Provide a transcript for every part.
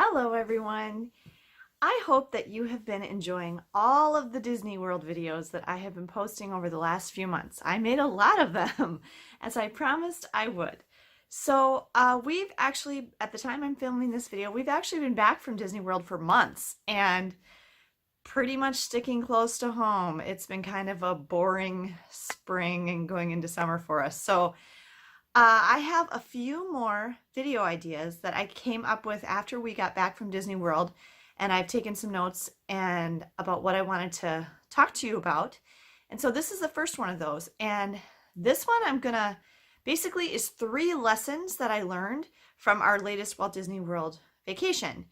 Hello everyone! I hope that you have been enjoying all of the Disney World videos that I have been posting over the last few months. I made a lot of them, as I promised I would. So we've actually, at the time I'm filming this video, we've actually been back from Disney World for months and pretty much sticking close to home. It's been kind of a boring spring and going into summer for us. So I have a few more video ideas that I came up with after we got back from Disney World, and I've taken some notes and about what I wanted to talk to you about. And so this is the first one of those. And this one I'm gonna basically is 3 lessons that I learned from our latest Walt Disney World vacation,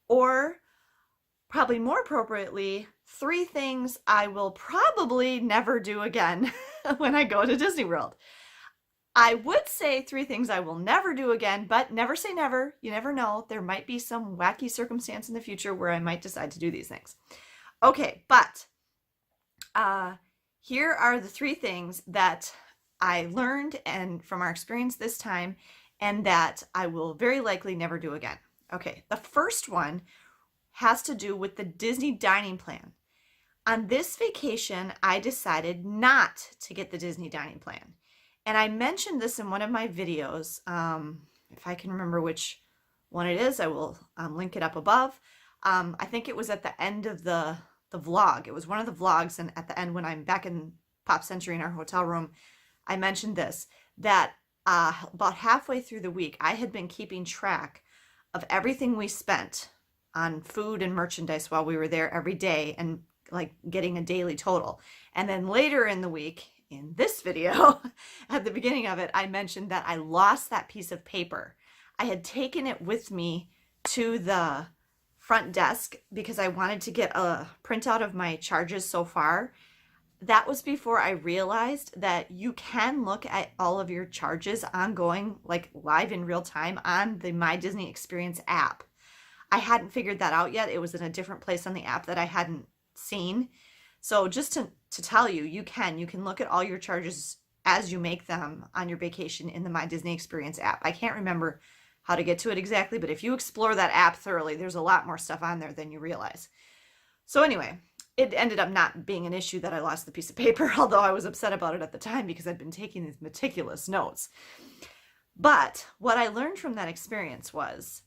or probably more appropriately, 3 things I will probably never do again when I go to Disney World. I would say 3 things I will never do again, but never say never. You never know. There might be some wacky circumstance in the future where I might decide to do these things. Okay, but here are the 3 things that I learned and from our experience this time, and that I will very likely never do again. Okay, the first one has to do with the Disney dining plan. On this vacation, I decided not to get the Disney dining plan. And I mentioned this in one of my videos. If I can remember which one it is, I will link it up above. I think it was at the end of the vlog. It was one of the vlogs, and at the end when I'm back in Pop Century in our hotel room, I mentioned this, that about halfway through the week, I had been keeping track of everything we spent on food and merchandise while we were there every day, and like getting a daily total. And then later in the week, in this video, at the beginning of it, I mentioned that I lost that piece of paper. I had taken it with me to the front desk because I wanted to get a printout of my charges so far. That was before I realized that you can look at all of your charges ongoing, like live in real time on the My Disney Experience app. I hadn't figured that out yet. It was in a different place on the app that I hadn't seen. So just to tell you, you can look at all your charges as you make them on your vacation in the My Disney Experience app. I can't remember how to get to it exactly, but if you explore that app thoroughly, there's a lot more stuff on there than you realize. So anyway, it ended up not being an issue that I lost the piece of paper, although I was upset about it at the time because I'd been taking these meticulous notes. But what I learned from that experience was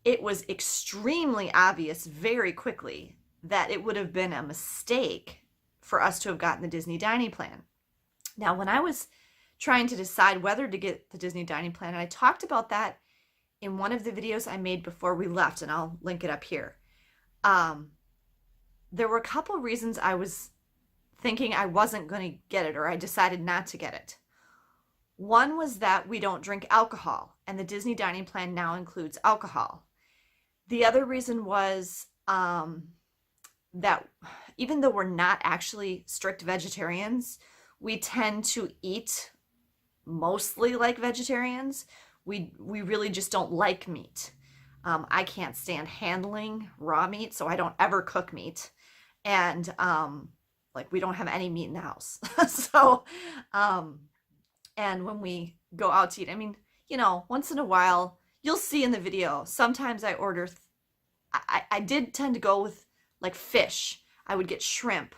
it was extremely obvious very quickly that it would have been a mistake for us to have gotten the Disney dining plan. Now, when I was trying to decide whether to get the Disney dining plan, and I talked about that in one of the videos I made before we left, and I'll link it up here. There were a couple of reasons I was thinking I wasn't going to get it, or I decided not to get it. One was that we don't drink alcohol, and the Disney dining plan now includes alcohol. The other reason was that even though we're not actually strict vegetarians, we tend to eat mostly like vegetarians. We really just don't like meat. I can't stand handling raw meat, so I don't ever cook meat. And like we don't have any meat in the house. So, and when we go out to eat, I mean, you know, once in a while, you'll see in the video, sometimes I order, I did tend to go with like fish. I would get shrimp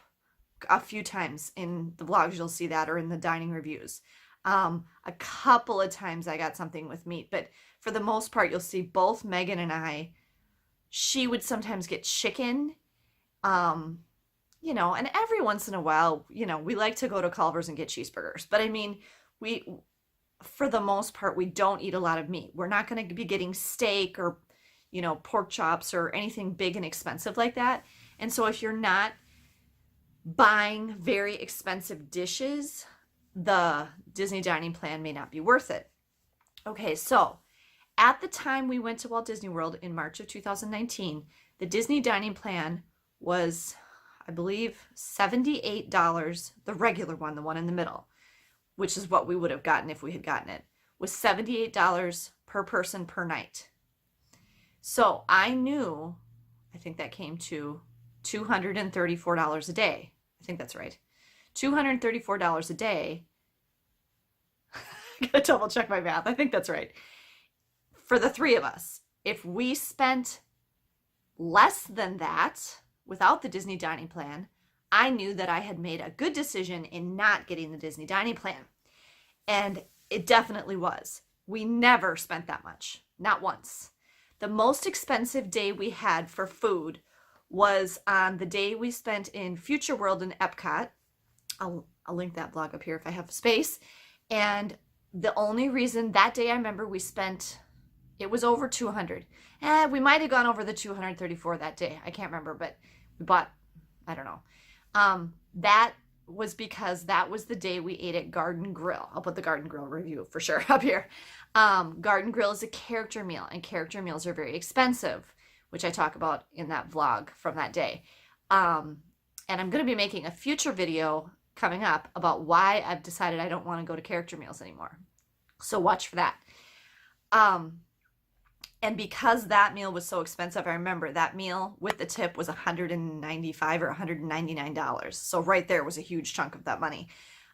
a few times in the vlogs, you'll see that, or in the dining reviews. A couple of times I got something with meat, but for the most part, you'll see both Megan and I, she would sometimes get chicken, you know, and every once in a while, you know, we like to go to Culver's and get cheeseburgers. But I mean, for the most part, we don't eat a lot of meat. We're not going to be getting steak or, you know, pork chops or anything big and expensive like that. And so if you're not buying very expensive dishes, the Disney dining plan may not be worth it. Okay, so at the time we went to Walt Disney World in March of 2019, the Disney dining plan was, I believe, $78. The regular one, the one in the middle, which is what we would have gotten if we had gotten it, was $78 per person per night. So I knew, I think that came to $234 a day. I think that's right. $234 a day. I gotta double check my math. I think that's right. For the 3 of us, if we spent less than that, without the Disney dining plan, I knew that I had made a good decision in not getting the Disney dining plan. And it definitely was. We never spent that much, not once. The most expensive day we had for food was on the day we spent in Future World in Epcot. I'll link that blog up here if I have space. And the only reason that day I remember we spent, it was over 200. We might have gone over the 234 that day. I can't remember, but we bought, I don't know. That was because that was the day we ate at Garden Grill. I'll put the Garden Grill review for sure up here. Garden Grill is a character meal, and character meals are very expensive, which I talk about in that vlog from that day. And I'm going to be making a future video coming up about why I've decided I don't want to go to character meals anymore. So watch for that. And because that meal was so expensive, I remember that meal with the tip was $195 or $199. So right there was a huge chunk of that money.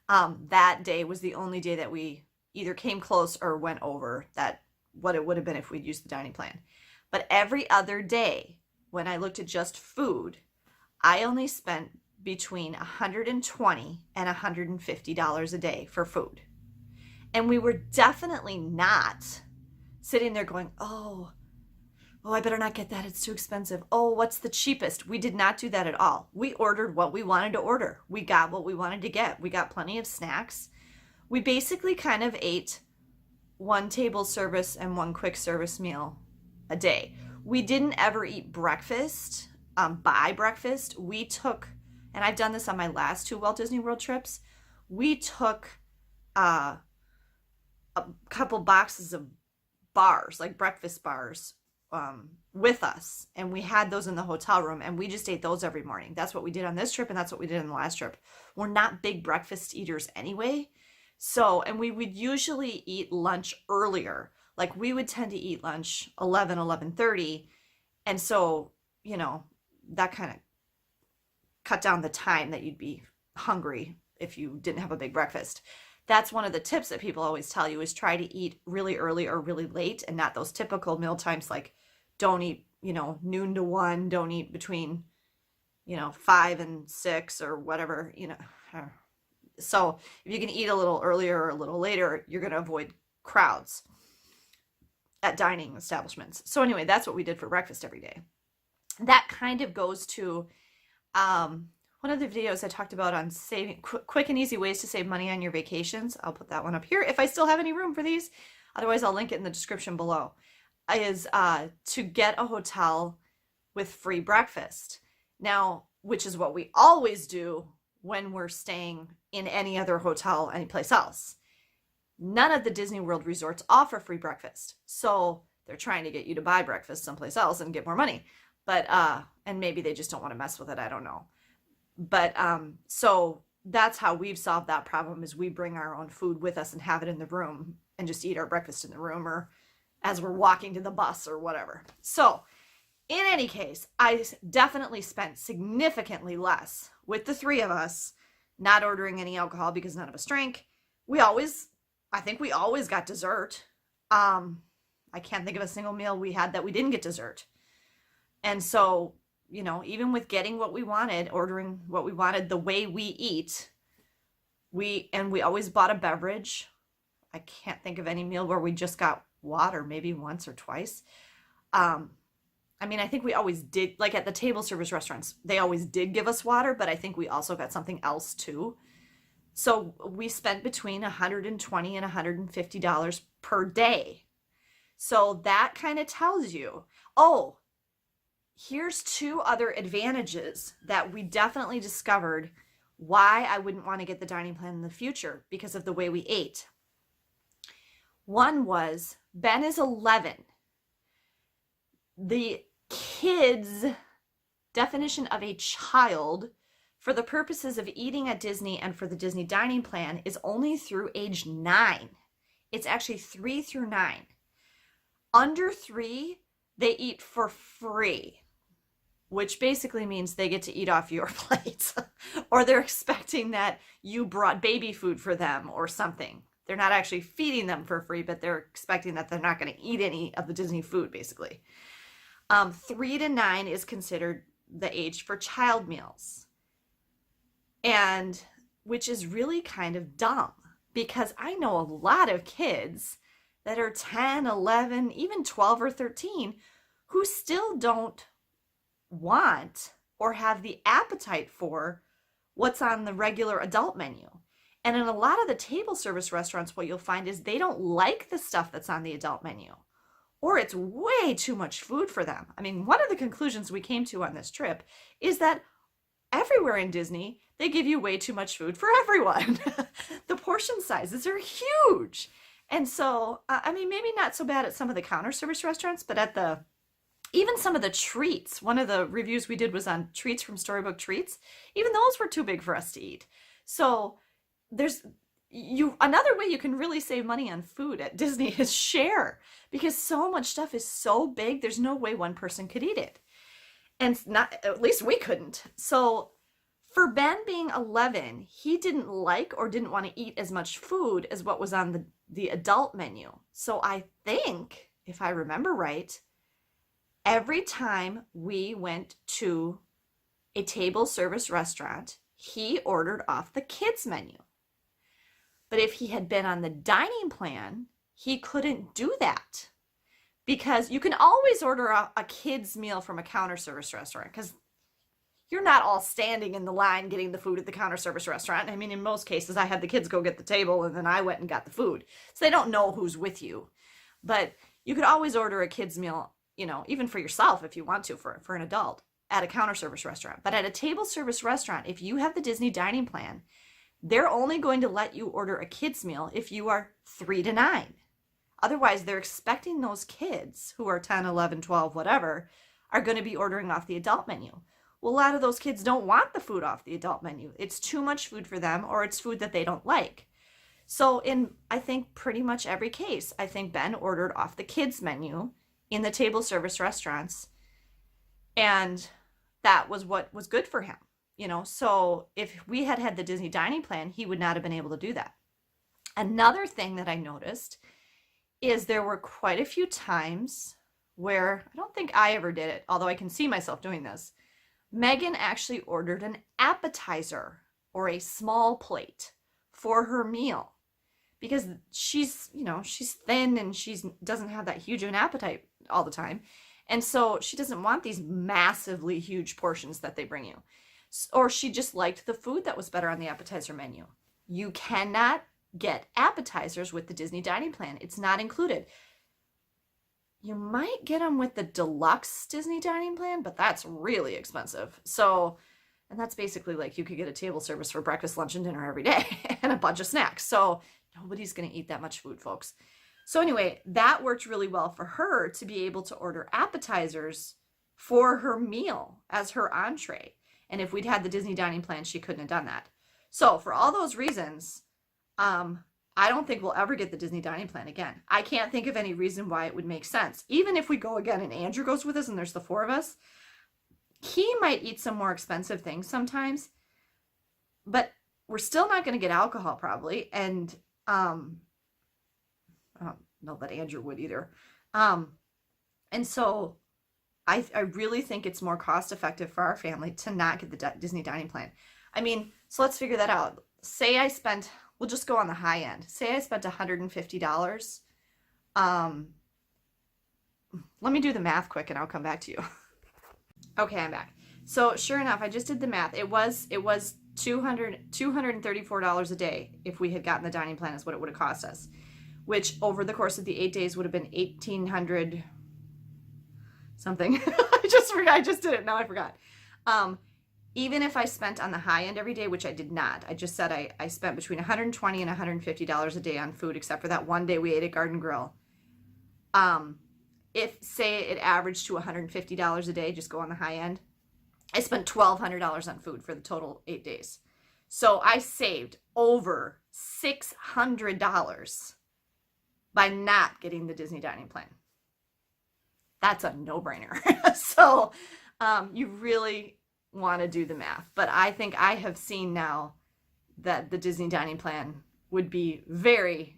That day was the only day that we either came close or went over that what it would have been if we'd used the dining plan. But every other day, when I looked at just food, I only spent between $120 and $150 a day for food. And we were definitely not sitting there going, oh, I better not get that. It's too expensive. Oh, what's the cheapest? We did not do that at all. We ordered what we wanted to order. We got what we wanted to get. We got plenty of snacks. We basically kind of ate one table service and one quick service meal a day. We didn't ever eat breakfast, buy breakfast. We took, and I've done this on my last 2 Walt Disney World trips, we took a couple boxes of bars, like breakfast bars, with us, and we had those in the hotel room, and we just ate those every morning. That's what we did on this trip, and that's what we did on the last trip. We're not big breakfast eaters anyway, so, and we would usually eat lunch earlier. Like we would tend to eat lunch 11:30, and so, you know, that kind of cut down the time that you'd be hungry if you didn't have a big breakfast. That's one of the tips that people always tell you is try to eat really early or really late, and not those typical meal times like don't eat, you know, noon to 1, don't eat between, you know, 5 and 6 or whatever, you know. So if you can eat a little earlier or a little later, you're going to avoid crowds at dining establishments. So anyway, that's what we did for breakfast every day. That kind of goes to one of the videos I talked about on saving quick and easy ways to save money on your vacations. I'll put that one up here if I still have any room for these. Otherwise, I'll link it in the description below. Is to get a hotel with free breakfast. Now, which is what we always do when we're staying in any other hotel anyplace else. None of the Disney World resorts offer free breakfast. So they're trying to get you to buy breakfast someplace else and get more money. But, and maybe they just don't want to mess with it. I don't know. But, so that's how we've solved that problem is we bring our own food with us and have it in the room and just eat our breakfast in the room or as we're walking to the bus or whatever. So in any case, I definitely spent significantly less with the 3 of us, not ordering any alcohol because none of us drank. I think we always got dessert. I can't think of a single meal we had that we didn't get dessert. And so, you know, even with getting what we wanted, ordering what we wanted, the way we eat, we always bought a beverage. I can't think of any meal where we just got water, maybe once or twice. I mean, I think we always did, like at the table service restaurants, they always did give us water, but I think we also got something else too. So we spent between $120 and $150 per day. So that kind of tells you, oh, here's 2 other advantages that we definitely discovered why I wouldn't want to get the dining plan in the future because of the way we ate. One was Ben is 11. The kid's definition of a child for the purposes of eating at Disney and for the Disney dining plan is only through age 9. It's actually 3 through 9. Under 3, they eat for free, which basically means they get to eat off your plate or they're expecting that you brought baby food for them or something. They're not actually feeding them for free, but they're expecting that they're not going to eat any of the Disney food, basically. 3 to 9 is considered the age for child meals, and which is really kind of dumb because I know a lot of kids that are 10, 11, even 12 or 13 who still don't want or have the appetite for what's on the regular adult menu. And in a lot of the table service restaurants, what you'll find is they don't like the stuff that's on the adult menu, or it's way too much food for them. I mean, one of the conclusions we came to on this trip is that everywhere in Disney, they give you way too much food for everyone. The portion sizes are huge. And so, I mean, maybe not so bad at some of the counter service restaurants, but at even some of the treats, one of the reviews we did was on treats from Storybook Treats. Even those were too big for us to eat. So another way you can really save money on food at Disney is share, because so much stuff is so big, there's no way one person could eat it. And not, at least we couldn't. So for Ben being 11, he didn't like or didn't want to eat as much food as what was on the adult menu. So I think, if I remember right, every time we went to a table service restaurant, he ordered off the kids' menu. But if he had been on the dining plan, he couldn't do that, because you can always order a kid's meal from a counter service restaurant, because you're not all standing in the line getting the food at the counter service restaurant. I mean, in most cases, I had the kids go get the table and then I went and got the food. So they don't know who's with you. But you could always order a kid's meal, you know, even for yourself if you want to, for an adult, at a counter service restaurant. But at a table service restaurant, if you have the Disney dining plan, they're only going to let you order a kid's meal if you are 3 to 9. Otherwise, they're expecting those kids who are 10, 11, 12, whatever, are going to be ordering off the adult menu. Well, a lot of those kids don't want the food off the adult menu. It's too much food for them, or it's food that they don't like. So in, I think, pretty much every case, I think Ben ordered off the kids' menu in the table service restaurants, and that was what was good for him. You know, so if we had had the Disney dining plan, he would not have been able to do that. Another thing that I noticed is there were quite a few times where, I don't think I ever did it, although I can see myself doing this, Megan actually ordered an appetizer or a small plate for her meal, because she's, you know, she's thin and doesn't have that huge of an appetite all the time. And so she doesn't want these massively huge portions that they bring you. Or she just liked the food that was better on the appetizer menu. You cannot get appetizers with the Disney dining plan. It's not included. You might get them with the deluxe Disney dining plan, but that's really expensive. So, and that's basically like you could get a table service for breakfast, lunch, and dinner every day and a bunch of snacks. So nobody's going to eat that much food, folks. So anyway, that worked really well for her to be able to order appetizers for her meal as her entree. And if we'd had the Disney dining plan, she couldn't have done that. So for all those reasons, I don't think we'll ever get the Disney dining plan again. I can't think of any reason why it would make sense. Even if we go again and Andrew goes with us and there's the 4 of us, he might eat some more expensive things sometimes, but we're still not going to get alcohol probably. And I don't know that Andrew would either. And so I really think it's more cost effective for our family to not get the Disney dining plan. I mean, so let's figure that out. Say I spent, we'll just go on the high end. Say I spent $150. Let me do the math quick and I'll come back to you. Okay, I'm back. So sure enough, I just did the math. It was $234 a day if we had gotten the dining plan is what it would have cost us, which over the course of the 8 days would have been $1,800 something. I just did it. Now I forgot. Even if I spent on the high end every day, which I did not, I just said I spent between $120 and $150 a day on food, except for that one day we ate at Garden Grill. If, say, it averaged to $150 a day, just go on the high end, I spent $1,200 on food for the total 8 days. So I saved over $600 by not getting the Disney dining plan. That's a no-brainer. So you really want to do the math. But I think I have seen now that the Disney dining plan would be very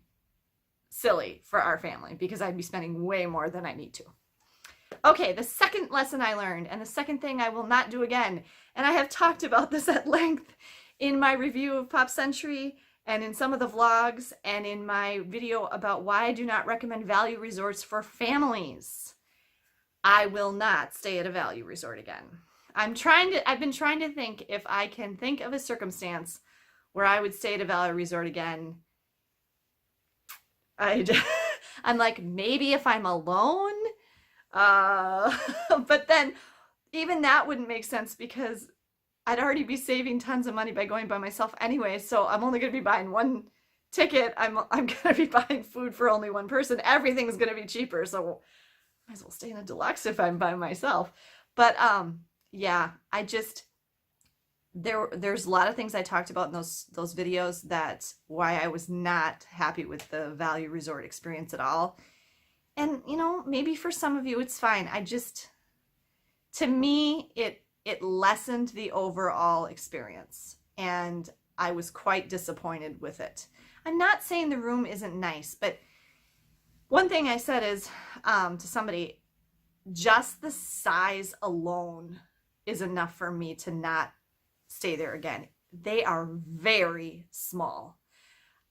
silly for our family because I'd be spending way more than I need to. Okay, the second lesson I learned, and the second thing I will not do again, and I have talked about this at length in my review of Pop Century and in some of the vlogs and in my video about why I do not recommend value resorts for families. I will not stay at a value resort again. I've been trying to think if I can think of a circumstance where I would stay at a value resort again. I'm like, maybe if I'm alone, but then even that wouldn't make sense because I'd already be saving tons of money by going by myself anyway. So I'm only going to be buying one ticket. I'm going to be buying food for only one person. Everything's going to be cheaper. So might as well stay in a deluxe if I'm by myself. But yeah, there's a lot of things I talked about in those videos that why I was not happy with the value resort experience at all. And you know, maybe for some of you it's fine. To me, it lessened the overall experience, and I was quite disappointed with it. I'm not saying the room isn't nice, but one thing I said is to somebody, just the size alone is enough for me to not stay there again. They are very small.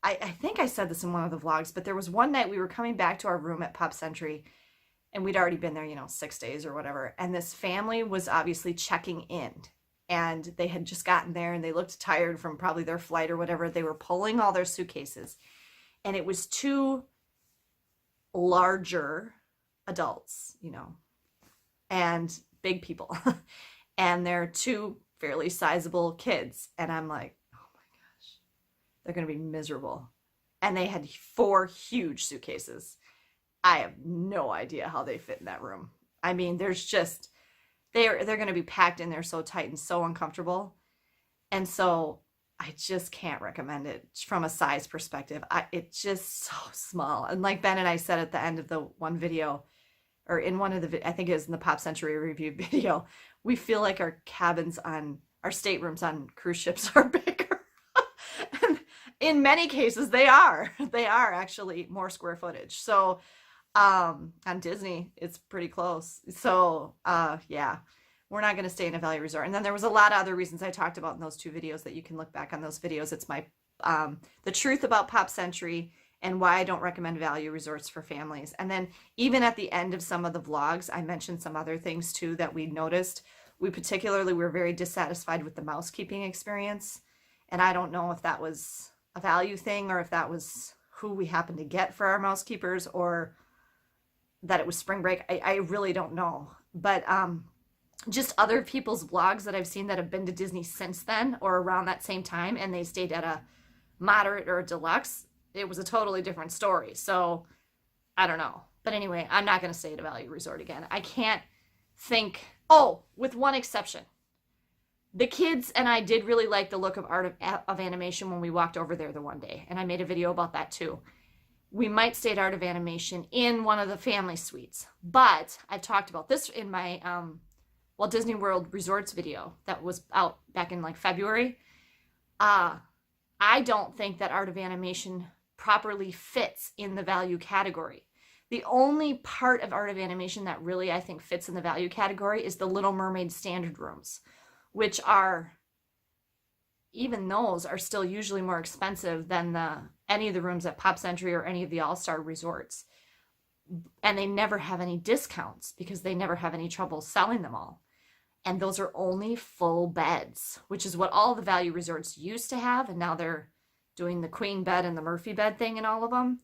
I think I said this in one of the vlogs, but there was one night we were coming back to our room at Pop Century, and we'd already been there, 6 days or whatever. And this family was obviously checking in, and they had just gotten there and they looked tired from probably their flight or whatever. They were pulling all their suitcases, and it was two larger adults, and big people. And they're two fairly sizable kids. And I'm like, oh my gosh, they're going to be miserable. And they had 4 huge suitcases. I have no idea how they fit in that room. I mean, there's just, they're going to be packed in there so tight and so uncomfortable. And so I just can't recommend it from a size perspective. It's just so small. And like Ben and I said at the end of the one video, or in one of the, I think it was in the Pop Century review video, we feel like our staterooms on cruise ships are bigger. And in many cases, they are actually more square footage. So on Disney, it's pretty close. So yeah, we're not going to stay in a value resort. And then there was a lot of other reasons I talked about in those 2 videos that you can look back on those videos. It's my the truth about Pop Century and why I don't recommend value resorts for families. And then even at the end of some of the vlogs, I mentioned some other things too that we noticed. We were very dissatisfied with the mousekeeping experience. And I don't know if that was a value thing or if that was who we happened to get for our mousekeepers or that it was spring break. I really don't know. But just other people's vlogs that I've seen that have been to Disney since then or around that same time, and they stayed at a moderate or a deluxe, it was a totally different story. So I don't know. But anyway, I'm not going to stay at a value resort again. I can't think, with one exception. The kids and I did really like the look of Art of Animation when we walked over there the one day. And I made a video about that too. We might stay at Art of Animation in one of the family suites. But I've talked about this in my Walt Disney World Resorts video that was out back in like February. I don't think that Art of Animation properly fits in the value category. The only part of Art of Animation that really I think fits in the value category is the Little Mermaid standard rooms, which are, even those are still usually more expensive than any of the rooms at Pop Century or any of the All-Star resorts. And they never have any discounts because they never have any trouble selling them all. And those are only full beds, which is what all the value resorts used to have. And now they're doing the queen bed and the Murphy bed thing in all of them.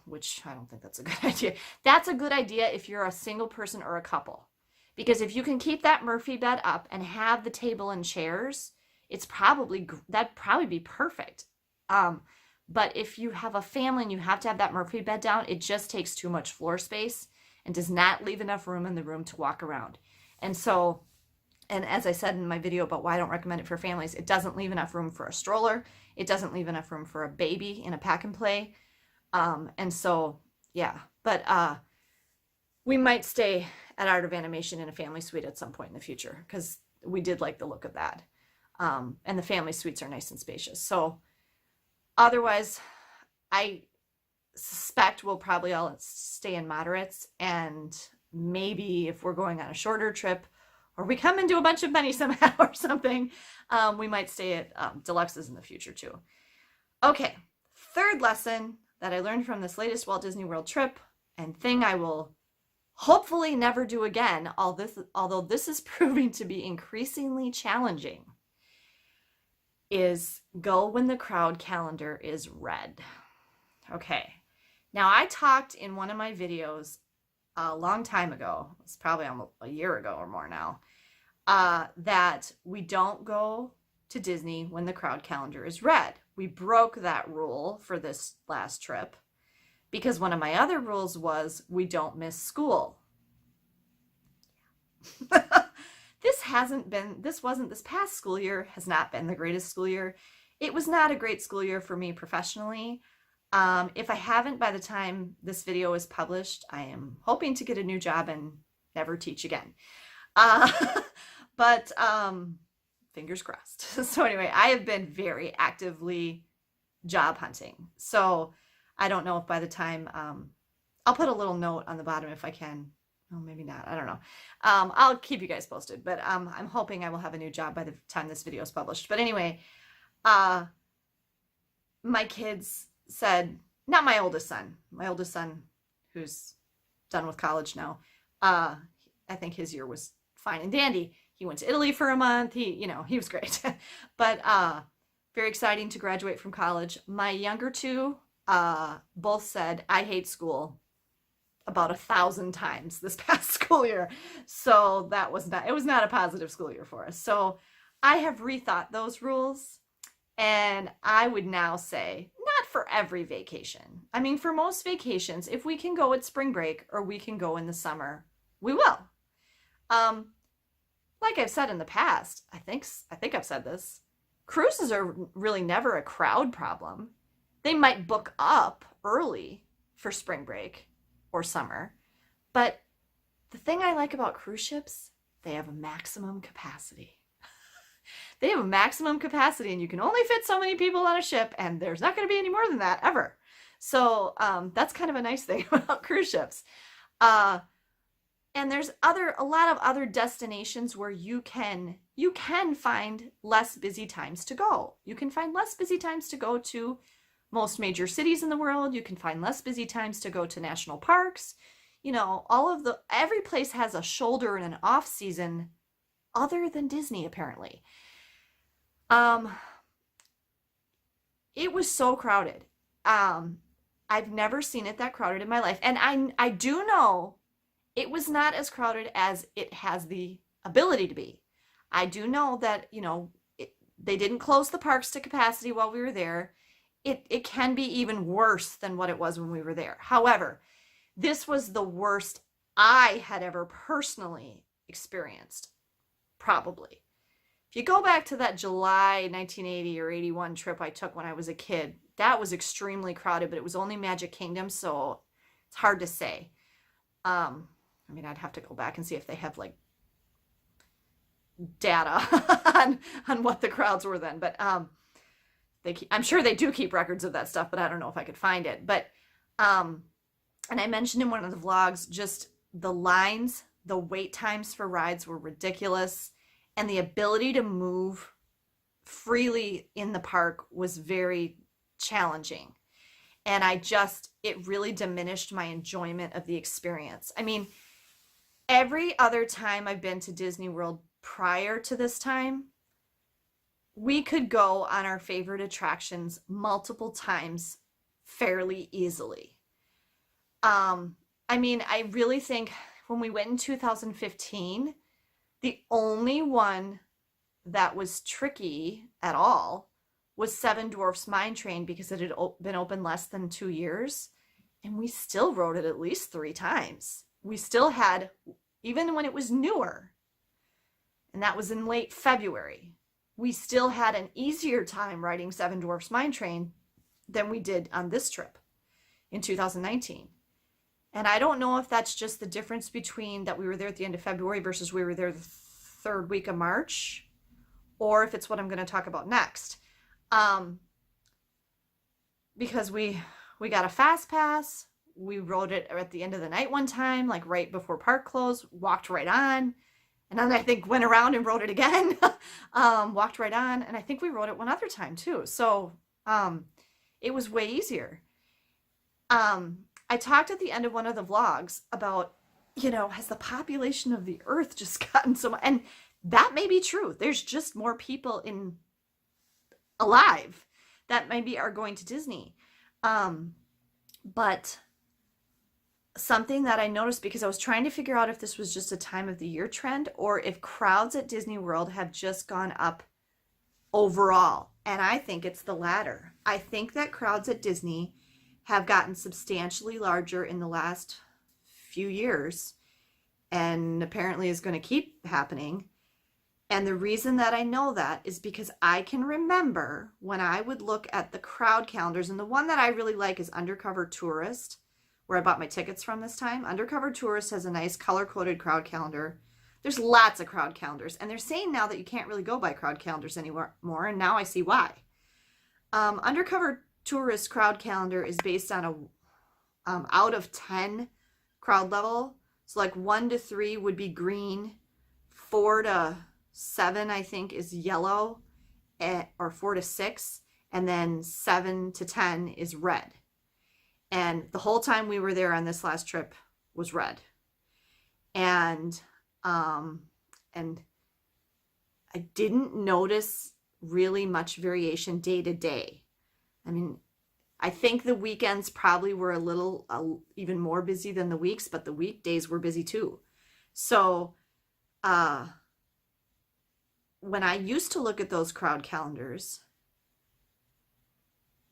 Which I don't think that's a good idea. That's a good idea if you're a single person or a couple. Because if you can keep that Murphy bed up and have the table and chairs, that'd probably be perfect. But if you have a family and you have to have that Murphy bed down, it just takes too much floor space and does not leave enough room in the room to walk around. And as I said in my video about why I don't recommend it for families, it doesn't leave enough room for a stroller. It doesn't leave enough room for a baby in a pack and play. Yeah, but we might stay at Art of Animation in a family suite at some point in the future because we did like the look of that. And the family suites are nice and spacious. So otherwise, I suspect we'll probably all stay in moderates, and maybe if we're going on a shorter trip or we come into a bunch of money somehow or something, we might stay at deluxes in the future too. Okay, third lesson that I learned from this latest Walt Disney World trip, and thing I will hopefully never do again, although this is proving to be increasingly challenging, is go when the crowd calendar is red. Okay, now I talked in one of my videos a long time ago, it's probably almost a year ago or more now, that we don't go to Disney when the crowd calendar is red. We broke that rule for this last trip because one of my other rules was we don't miss school. This past school year has not been the greatest school year. It was not a great school year for me professionally. If I haven't by the time this video is published, I am hoping to get a new job and never teach again. But fingers crossed. So anyway, I have been very actively job hunting. So I don't know if by the time, I'll put a little note on the bottom if I can. Oh, maybe not. I don't know. I'll keep you guys posted, but I'm hoping I will have a new job by the time this video is published. But anyway, my kids said, not my oldest son who's done with college now, I think his year was fine and dandy. He went to Italy for a month. He was great. But very exciting to graduate from college. My younger two both said, I hate school, about 1,000 times this past school year. So it was not a positive school year for us. So I have rethought those rules, and I would now say, not for every vacation. I mean, for most vacations, if we can go at spring break or we can go in the summer, we will. Like I've said in the past, I think I've said this, cruises are really never a crowd problem. They might book up early for spring break or summer, but the thing I like about cruise ships, they have a maximum capacity. They have a maximum capacity, and you can only fit so many people on a ship, and there's not going to be any more than that ever. So that's kind of a nice thing about cruise ships. And there's a lot of other destinations where you can find less busy times to go. You can find less busy times to go to most major cities in the world. You can find less busy times to go to national parks. Every place has a shoulder and an off season other than Disney, apparently. It was so crowded. I've never seen it that crowded in my life. And I do know it was not as crowded as it has the ability to be. I do know that, they didn't close the parks to capacity while we were there. It can be even worse than what it was when we were there. However, this was the worst I had ever personally experienced, probably. If you go back to that July 1980 or 81 trip I took when I was a kid, that was extremely crowded, but it was only Magic Kingdom, so it's hard to say. I'd have to go back and see if they have data on what the crowds were then, but I'm sure they do keep records of that stuff, but I don't know if I could find it. But and I mentioned in one of the vlogs, just the lines, the wait times for rides were ridiculous, and the ability to move freely in the park was very challenging. And it really diminished my enjoyment of the experience. I mean, every other time I've been to Disney World prior to this time, we could go on our favorite attractions multiple times fairly easily. I really think when we went in 2015, the only one that was tricky at all was Seven Dwarfs Mine Train, because it had been open less than 2 years, and we still rode it at least 3 times. We still had, even when it was newer, and that was in late February, we still had an easier time riding Seven Dwarfs Mine Train than we did on this trip in 2019. And I don't know if that's just the difference between that we were there at the end of February versus we were there the third week of March, or if it's what I'm going to talk about next. Because we We got a fast pass. We rode it at the end of the night one time, like right before park closed, walked right on. And then I think went around and rode it again, walked right on. And I think we rode it one other time too. So it was way easier. I talked at the end of one of the vlogs about, has the population of the earth just gotten so much? And that may be true. There's just more people alive that maybe are going to Disney. But something that I noticed, because I was trying to figure out if this was just a time of the year trend or if crowds at Disney World have just gone up overall. And I think it's the latter. I think that crowds at Disney have gotten substantially larger in the last few years and apparently is going to keep happening. And the reason that I know that is because I can remember when I would look at the crowd calendars, and the one that I really like is Undercover Tourist, where I bought my tickets from this time. Undercover Tourist has a nice color-coded crowd calendar. There's lots of crowd calendars, and they're saying now that you can't really go by crowd calendars anymore, and now I see why. Undercover Tourist crowd calendar is based on a out of 10 crowd level. So like 1 to 3 would be green, 4 to 7 I think is yellow, or 4 to 6, and then 7 to 10 is red. And the whole time we were there on this last trip was red. And I didn't notice really much variation day to day. I mean, I think the weekends probably were a little even more busy than the weeks, but the weekdays were busy too. So when I used to look at those crowd calendars,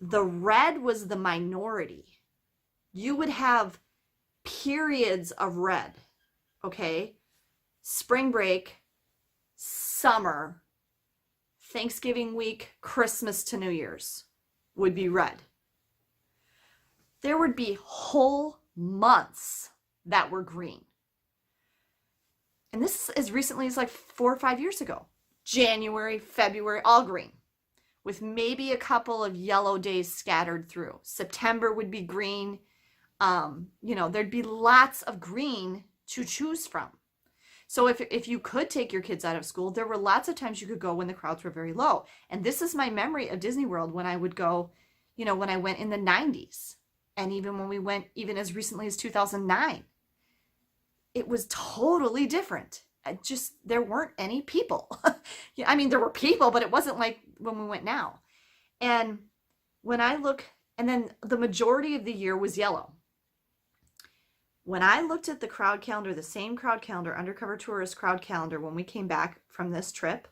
the red was the minority. You would have periods of red, okay? Spring break, summer, Thanksgiving week, Christmas to New Year's would be red. There would be whole months that were green. And this is as recently as like 4 or 5 years ago. January, February, all green, with maybe a couple of yellow days scattered through. September would be green. There'd be lots of green to choose from. So if you could take your kids out of school, there were lots of times you could go when the crowds were very low. And this is my memory of Disney World when I would go, when I went in the 90s. And even when we went even as recently as 2009, it was totally different. There weren't any people. I mean, there were people, but it wasn't like when we went now. And when I look, and then the majority of the year was yellow. When I looked at the crowd calendar, the same crowd calendar, Undercover Tourist crowd calendar, when we came back from this trip,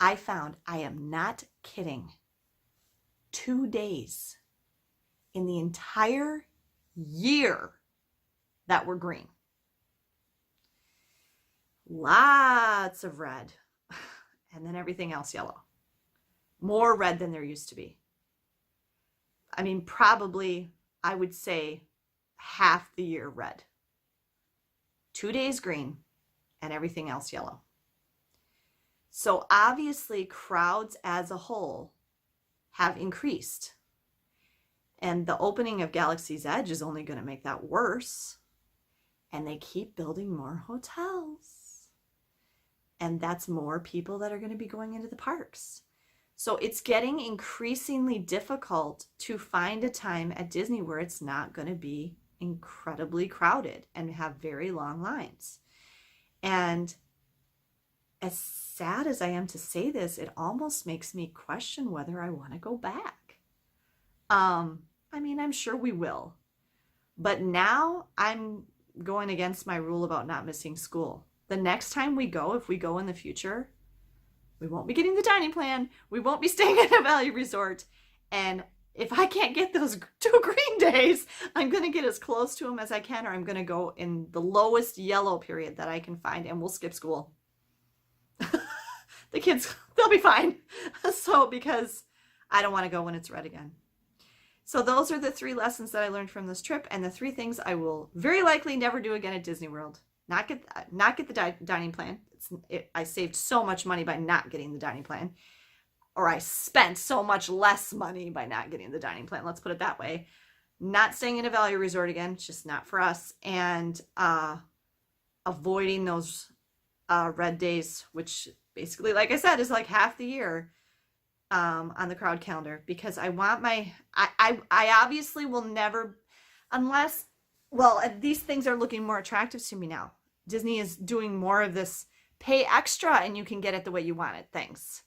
I found, I am not kidding, 2 days in the entire year that were green. Lots of red, and then everything else yellow. More red than there used to be. I mean, probably, I would say, half the year red. 2 days green, and everything else yellow. So obviously, crowds as a whole have increased. And the opening of Galaxy's Edge is only going to make that worse. And they keep building more hotels. And that's more people that are going to be going into the parks. So it's getting increasingly difficult to find a time at Disney where it's not going to be incredibly crowded and have very long lines. And as sad as I am to say this, it almost makes me question whether I want to go back. I mean, I'm sure we will. But now I'm going against my rule about not missing school. The next time we go, if we go in the future, we won't be getting the dining plan. We won't be staying at a value resort. And if I can't get those 2 green days, I'm going to get as close to them as I can, or I'm going to go in the lowest yellow period that I can find, and we'll skip school. The kids, they'll be fine. So, because I don't want to go when it's red again. So those are the 3 lessons that I learned from this trip, and the 3 things I will very likely never do again at Disney World. Not get the dining plan. I saved so much money by not getting the dining plan. or I spent so much less money by not getting the dining plan. Let's put it that way. Not staying in a value resort again. It's just not for us. And avoiding those red days, which basically, like I said, is like half the year on the crowd calendar, because I want my, I obviously will never, unless, well, these things are looking more attractive to me now. Disney is doing more of this pay extra and you can get it the way you want it things.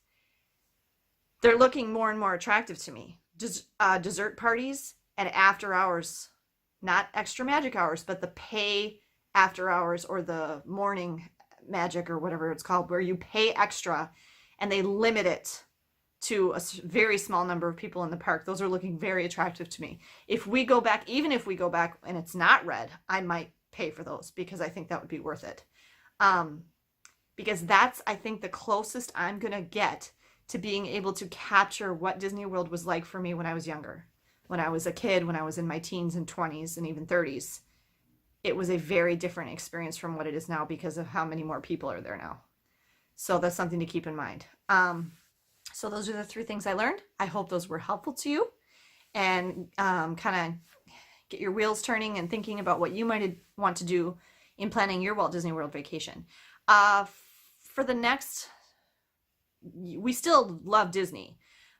They're looking more and more attractive to me. Dessert parties and after hours, not extra magic hours, but the pay after hours, or the morning magic or whatever it's called, where you pay extra and they limit it to a very small number of people in the park. Those are looking very attractive to me. If we go back, even if we go back and it's not red, I might pay for those because I think that would be worth it. Because that's, I think, the closest I'm going to get to being able to capture what Disney World was like for me when I was younger. When I was a kid, when I was in my teens and 20s and even 30s. It was a very different experience from what it is now because of how many more people are there now. So that's something to keep in mind. So those are the 3 things I learned. I hope those were helpful to you and kind of get your wheels turning and thinking about what you might want to do in planning your Walt Disney World vacation. For the next, we still love Disney,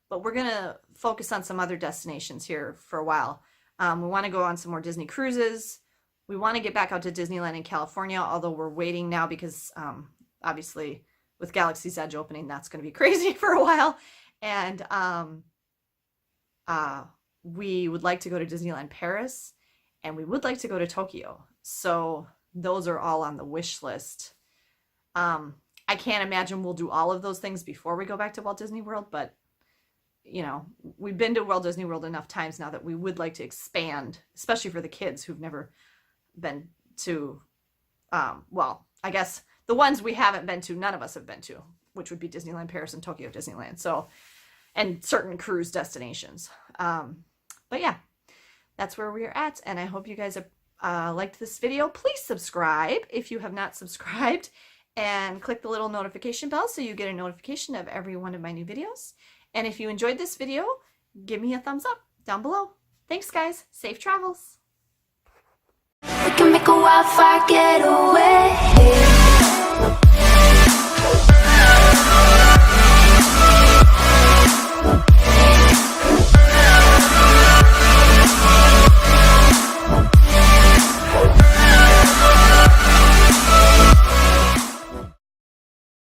but we're going to focus on some other destinations here for a while. We want to go on some more Disney cruises. We want to get back out to Disneyland in California, although we're waiting now because obviously with Galaxy's Edge opening, that's going to be crazy for a while. And we would like to go to Disneyland Paris, and we would like to go to Tokyo. So those are all on the wish list. I can't imagine we'll do all of those things before we go back to Walt Disney World, but you know, we've been to Walt Disney World enough times now that we would like to expand, especially for the kids who've never been to, well, I guess the ones we haven't been to, none of us have been to, which would be Disneyland Paris and Tokyo Disneyland. So, and certain cruise destinations. But yeah, that's where we're at. And I hope you guys liked this video. Please subscribe if you have not subscribed, and click the little notification bell so you get a notification of every one of my new videos. And if you enjoyed this video, give me a thumbs up down below. Thanks, guys. Safe travels. We can make a wildfire getaway.